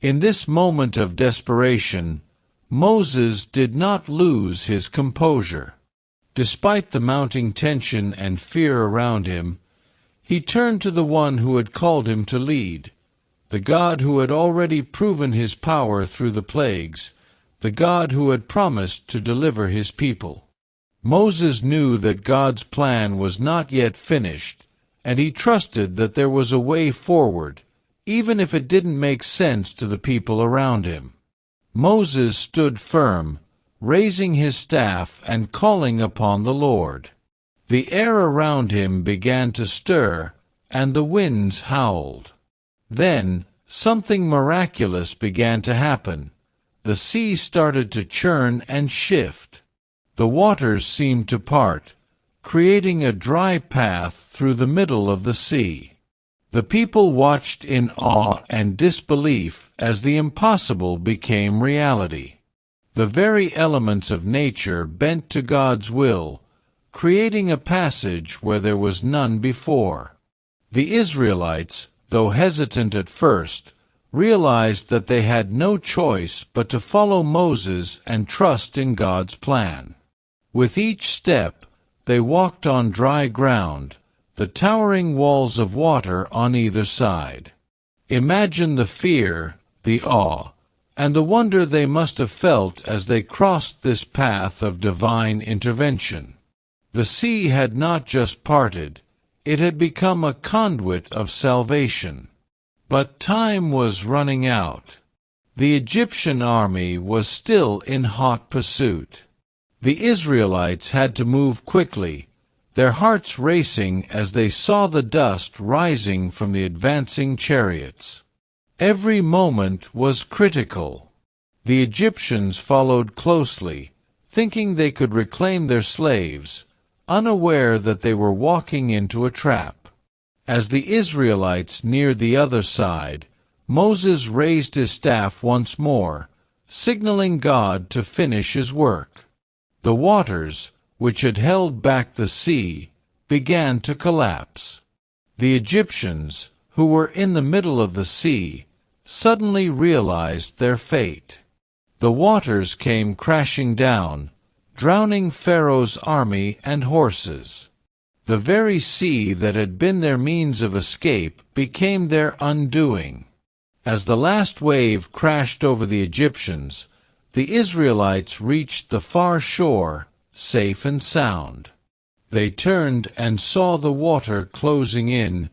In this moment of desperation, Moses did not lose his composure. Despite the mounting tension and fear around him, he turned to the one who had called him to lead, the God who had already proven his power through the plagues, the God who had promised to deliver his people. Moses knew that God's plan was not yet finished, and he trusted that there was a way forward, even if it didn't make sense to the people around him. Moses stood firm, raising his staff and calling upon the Lord. The air around him began to stir, and the winds howled. Then, something miraculous began to happen. The sea started to churn and shift. The waters seemed to part, creating a dry path through the middle of the sea. The people watched in awe and disbelief as the impossible became reality. The very elements of nature bent to God's will, creating a passage where there was none before. The Israelites, though hesitant at first, realized that they had no choice but to follow Moses and trust in God's plan. With each step, they walked on dry ground, the towering walls of water on either side. Imagine the fear, the awe, and the wonder they must have felt as they crossed this path of divine intervention. The sea had not just parted, it had become a conduit of salvation. But time was running out. The Egyptian army was still in hot pursuit. The Israelites had to move quickly, their hearts racing as they saw the dust rising from the advancing chariots. Every moment was critical. The Egyptians followed closely, thinking they could reclaim their slaves, unaware that they were walking into a trap. As the Israelites neared the other side, Moses raised his staff once more, signaling God to finish his work. The waters, which had held back the sea, began to collapse. The Egyptians, who were in the middle of the sea, suddenly realized their fate. The waters came crashing down, drowning Pharaoh's army and horses. The very sea that had been their means of escape became their undoing. As the last wave crashed over the Egyptians, the Israelites reached the far shore, safe and sound. They turned and saw the water closing in,